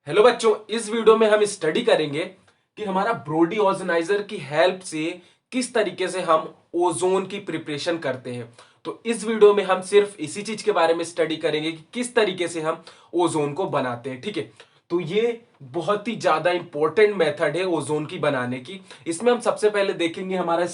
Hello बच्चों, इस video में हम स्टडी करेंगे कि हमारा ब्रोडी ओजोनाइजर की हेल्प से किस तरीके से हम ओजोन की प्रिपरेशन करते हैं। तो इस वीडियो में हम सिर्फ इसी चीज के बारे में स्टडी करेंगे कि किस तरीके से हम ओजोन को बनाते हैं। ठीक है, तो ये बहुत ही ज्यादा इंपॉर्टेंट मेथड है ओजोन की बनाने की। इसमें हम सबसे पहले देखेंगे हमारा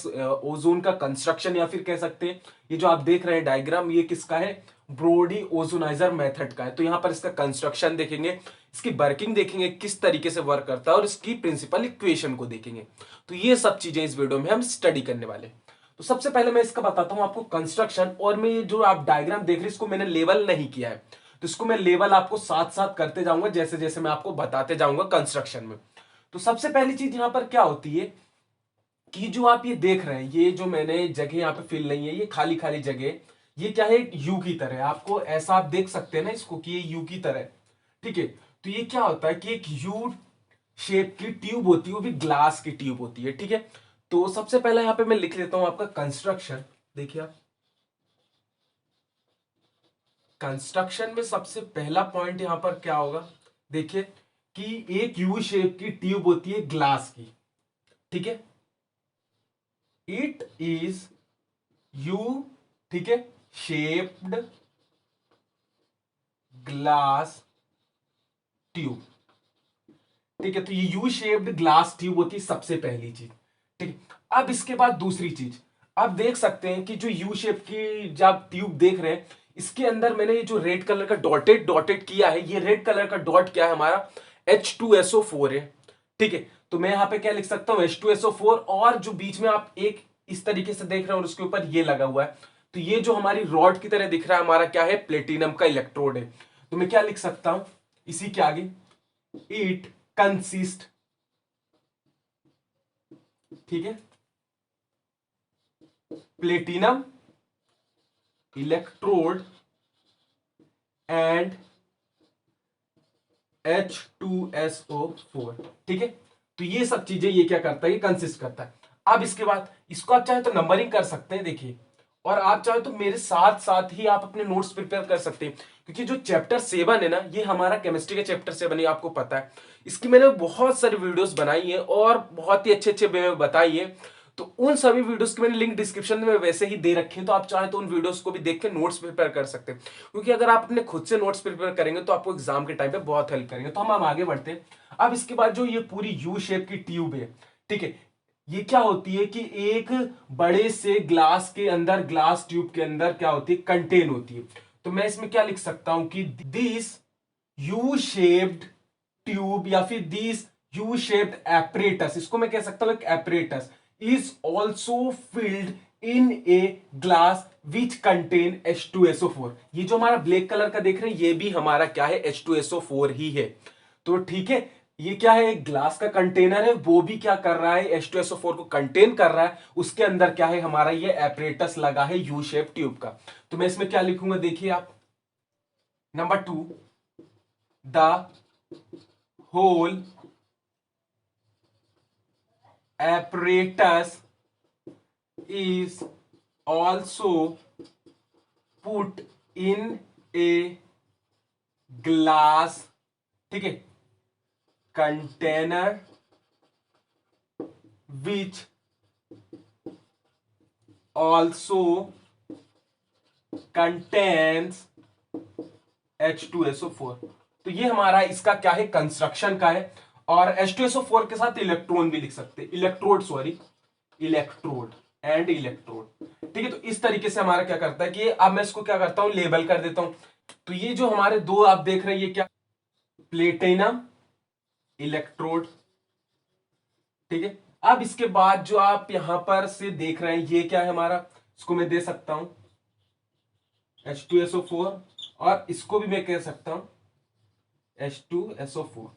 ओजोन का कंस्ट्रक्शन, या फिर कह सकते हैं ये जो आप देख रहे हैं डायग्राम, ये किसका है? ब्रोडी ओजोनाइजर मेथड का है। तो यहां पर इसका कंस्ट्रक्शन देखेंगे, इसकी वर्किंग देखेंगे किस तरीके से वर्क करता है, और इसकी प्रिंसिपल इक्वेशन को देखेंगे। तो ये सब चीजें इस वीडियो में हम स्टडी करने वाले हैं। तो सबसे पहले मैं इसका बताता हूं आपको कंस्ट्रक्शन, और मैं ये जो आप डायग्राम देख रहे हैं इसको मैंने लेवल नहीं किया है, तो इसको मैं लेवल आपको साथ साथ करते जाऊंगा जैसे जैसे मैं आपको बताते जाऊंगा कंस्ट्रक्शन में। तो सबसे पहली चीज यहां पर क्या होती है कि जो आप ये देख रहे हैं, ये जो मैंने जगह यहाँ पे फिल नहीं है, ये खाली खाली जगह, ये क्या है? एक यू की तरह है। आपको ऐसा आप देख सकते हैं ना इसको कि ये यू की तरह है। ठीक है, तो ये क्या होता है कि एक यू शेप की ट्यूब होती है, वो भी ग्लास की ट्यूब होती है। ठीक है, तो सबसे पहले यहां पे मैं लिख लेता हूं आपका कंस्ट्रक्शन। देखिए आप, कंस्ट्रक्शन में सबसे पहला पॉइंट यहां पर क्या होगा? देखिए कि एक यू शेप की ट्यूब होती है ग्लास की। ठीक है, इट इज यू, ठीक है, शेप्ड ग्लास ट्यूब। ठीक है, तो ये यू शेप्ड ग्लास ट्यूब होती है सबसे पहली चीज। ठीक है, अब इसके बाद दूसरी चीज, आप देख सकते हैं कि जो यू शेप की जब ट्यूब देख रहे हैं, इसके अंदर मैंने ये जो रेड कलर का डॉटेड डॉटेड किया है, ये रेड कलर का डॉट क्या है? हमारा H2SO4 है। ठीक है, तो मैं यहां पे क्या लिख सकता हूं? H2SO4, और जो बीच में आप एक इस तरीके से देख रहे हैं और उसके ऊपर ये लगा हुआ है, तो ये जो हमारी रॉड की तरह दिख रहा है हमारा क्या है? प्लेटिनम का इलेक्ट्रोड है। तो मैं क्या लिख सकता हूं इसी के आगे? इट कंसिस्ट, ठीक है, प्लेटिनम इलेक्ट्रोड एंड H2SO4। ठीक है, तो ये सब चीजें ये क्या करता है? ये कंसिस्ट करता है। अब इसके बाद इसको आप चाहे तो नंबरिंग कर सकते हैं, देखिए, और आप चाहे तो मेरे साथ साथ ही आप अपने नोट्स प्रिपेयर कर सकते हैं, क्योंकि जो चैप्टर 7 है ना, ये हमारा केमिस्ट्री का चैप्टर 7 है, आपको पता है। इसकी मैंने बहुत सारी वीडियोस बनाई है और बहुत ही अच्छे अच्छे वे में बताई है। तो उन सभी वीडियोस की मैंने लिंक डिस्क्रिप्शन में वैसे ही दे रखे हैं, तो आप चाहे तो उन वीडियोस को भी देख के नोट्स प्रिपेयर कर सकते हैं, क्योंकि अगर आप अपने खुद से नोट्स प्रिपेयर करेंगे तो आपको एग्जाम के टाइम पे बहुत हेल्प करेंगे। तो हम आगे बढ़ते हैं। अब इसके बाद जो ये पूरी यू शेप की ट्यूब है, ठीक है, ये क्या होती है कि एक बड़े से ग्लास के अंदर, ग्लास ट्यूब के अंदर क्या होती है? कंटेन होती है। तो मैं इसमें क्या लिख सकता हूं कि दिस यू शेप्ड ट्यूब, या फिर दिस यू शेप्ड एपरेटस, इसको मैं कह सकता हूं एक apparatus, is also filled in a glass which contain H2SO4। ये जो हमारा ब्लैक कलर का देख रहे हैं, ये भी हमारा क्या है? H2SO4 ही है। तो ठीक है, ये क्या है? एक ग्लास का कंटेनर है, वो भी क्या कर रहा है? H2SO4 को कंटेन कर रहा है। उसके अंदर क्या है? हमारा ये एपरेटस लगा है यू शेप ट्यूब का। तो मैं इसमें क्या लिखूंगा? देखिए आप, number 2, the whole apparatus is also put in a glass, ठीक है, container which also contains H2SO4। तो ये हमारा इसका क्या है? कंस्ट्रक्शन का है। और H2SO4 के साथ इलेक्ट्रॉन भी लिख सकते हैं, electrode, sorry, electrode and electrode. ठीक है, तो इस तरीके से हमारा क्या करता है कि अब मैं इसको क्या करता हूं? लेबल कर देता हूं। तो ये जो हमारे दो आप देख रहे हैं, ये क्या? Platinum electrode. ठीक है, अब इसके बाद जो आप यहां पर से देख रहे हैं, ये क्या है हमारा? इसको मैं दे सकता हूं H2SO4, और इसको भी मैं कह सकता हूं H2SO4।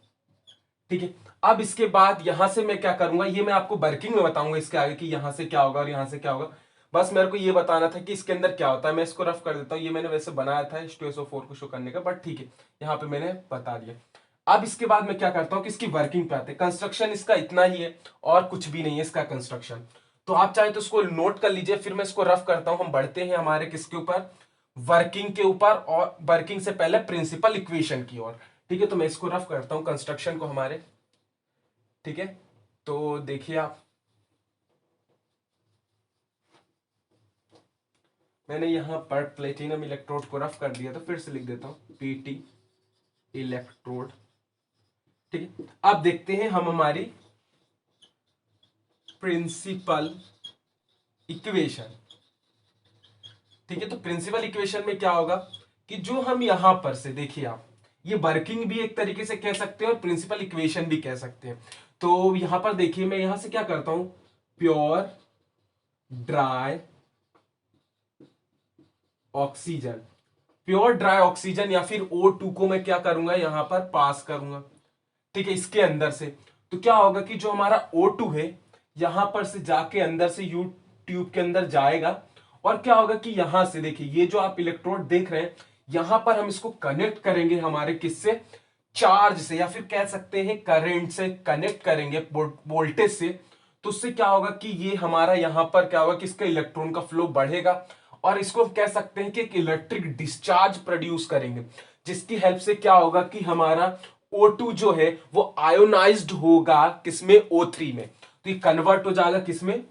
ठीक है, अब इसके बाद यहां से मैं क्या करूंगा, ये मैं आपको वर्किंग में बताऊंगा इसके आगे कि यहां से क्या होगा और यहां से क्या होगा। बस मेरे को ये बताना था कि इसके अंदर क्या होता है। मैं इसको रफ कर देता हूं, ये मैंने वैसे बनाया था H2SO4 को शो करने का, बट ठीक है, यहाँ पे मैंने बता दिया। अब इसके बाद मैं क्या करता हूं कि इसकी वर्किंग पे आते हैं। कंस्ट्रक्शन इसका इतना ही है और कुछ भी नहीं है इसका कंस्ट्रक्शन। तो आप चाहे तो इसको नोट कर लीजिए, फिर मैं इसको रफ करता हूं। हम बढ़ते हैं हमारे किसके ऊपर? वर्किंग के ऊपर, और वर्किंग से पहले प्रिंसिपल इक्वेशन की ओर। ठीक है, तो मैं इसको रफ करता हूं कंस्ट्रक्शन को हमारे। ठीक है, तो देखिए आप, मैंने यहां पर प्लेटिनम इलेक्ट्रोड को रफ कर दिया, तो फिर से लिख देता हूं पीटी इलेक्ट्रोड। ठीक है, अब देखते हैं हम हमारी प्रिंसिपल इक्वेशन। ठीक है, तो प्रिंसिपल इक्वेशन में क्या होगा कि जो हम यहां पर से देखिए आप, ये वर्किंग भी एक तरीके से कह सकते हैं और प्रिंसिपल इक्वेशन भी कह सकते हैं। तो यहां पर देखिए मैं यहां से क्या करता हूं, pure dry oxygen, pure dry oxygen या फिर O2 को मैं क्या करूंगा यहां पर पास करूंगा। ठीक है, इसके अंदर से तो क्या होगा कि जो हमारा O2 है यहां पर से जाके अंदर से यू ट्यूब के अंदर जाएगा, और क्या होगा कि यहां से देखिए ये जो आप इलेक्ट्रोड देख रहे हैं, यहां पर हम इसको कनेक्ट करेंगे हमारे किससे, चार्ज से, या फिर कह सकते हैं करंट से कनेक्ट करेंगे, वोल्टेज से। तो उससे क्या होगा कि ये हमारा यहां पर क्या होगा कि इसका इलेक्ट्रॉन का फ्लो बढ़ेगा, और इसको कह सकते हैं कि एक इलेक्ट्रिक डिस्चार्ज प्रोड्यूस करेंगे, जिसकी हेल्प से क्या होगा कि हमारा O2 जो है वो आयोनाइज्ड होगा किसमें, O3 में। तो ये कन्वर्ट हो जाएगा किसमें,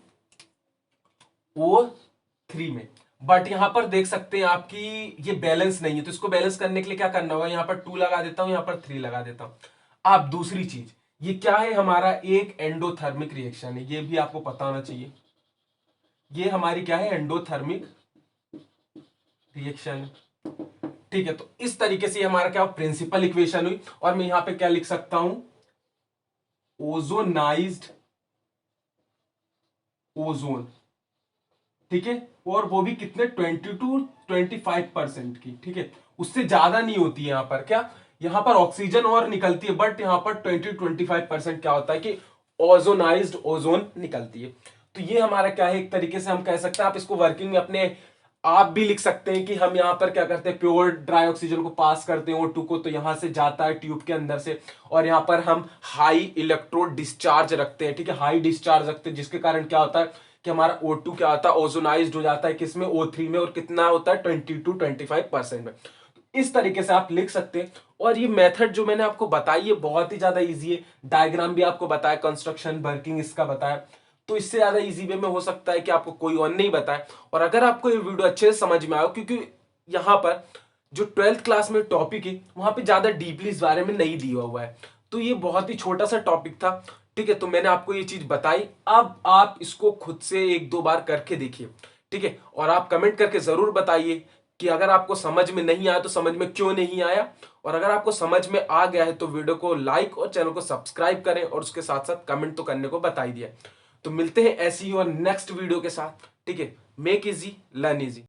O3 में। बट यहां पर देख सकते हैं आपकी ये बैलेंस नहीं है, तो इसको बैलेंस करने के लिए क्या करना होगा, यहां पर 2 लगा देता हूं, यहां पर 3 लगा देता हूं। अब दूसरी चीज, ये क्या है, हमारा एक एंडोथर्मिक रिएक्शन है, ये भी आपको पता होना चाहिए। ये हमारी क्या है, एंडोथर्मिक रिएक्शन। ठीक है, तो इस तरीके से हमारा क्या प्रिंसिपल इक्वेशन हुई, और मैं यहां पे क्या लिख सकता हूं, ओजोनाइज्ड ओजोन। ठीक है, और वो भी कितने 20 to 25% की। ठीक है, उससे ज्यादा नहीं होती है यहां पर, क्या यहां पर ऑक्सीजन और निकलती है, बट यहां पर 20 to 25% क्या होता है कि ओजोनाइज्ड ओजोन निकलती है। तो ये हमारा क्या है, एक तरीके से हम कह सकते हैं, आप इसको वर्किंग में अपने आप भी लिख सकते हैं कि हम यहां पर क्या करते हैं, प्योर ड्राई ऑक्सीजन को पास करते हैं O2 को, तो यहां से जाता है ट्यूब के अंदर से, और यहां पर हम हाई इलेक्ट्रोड डिस्चार्ज रखते हैं। ठीक है, हाई डिस्चार्ज रखते हैं, जिसके कारण क्या होता है कि हमारा O2 क्या होता है, ओजोनाइज्ड हो जाता है किसमें, O3 में, और कितना होता है 20 to 25% में। इस तरीके से आप लिख सकते हैं। और ये मेथड जो मैंने आपको बताई है बहुत ही ज्यादा इजी है, डायग्राम भी आपको बताया, कंस्ट्रक्शन वर्किंग इसका बताया, तो इससे ज्यादा इजी वे में हो सकता है कि आपको कोई और नहीं बताए। और अगर आपको ये वीडियो अच्छे से समझ में आया, क्योंकि यहां पर जो 12th क्लास में टॉपिक है वहां पे ज्यादा डीपली इस बारे में नहीं दिया हुआ है, तो ये बहुत ही छोटा सा टॉपिक था। ठीक है, तो मैंने आपको ये चीज बताई, अब आप इसको खुद से 1-2 बार करके देखिए। ठीक है, और आप कमेंट करके जरूर बताइए कि अगर आपको समझ में नहीं आया तो समझ में क्यों नहीं आया, और अगर आपको समझ में आ गया है तो वीडियो को लाइक और चैनल को सब्सक्राइब करें, और उसके साथ साथ कमेंट तो करने को बता ही दिया। तो मिलते हैं ऐसी ही और नेक्स्ट वीडियो के साथ। ठीक है, मेक इजी लर्न इजी।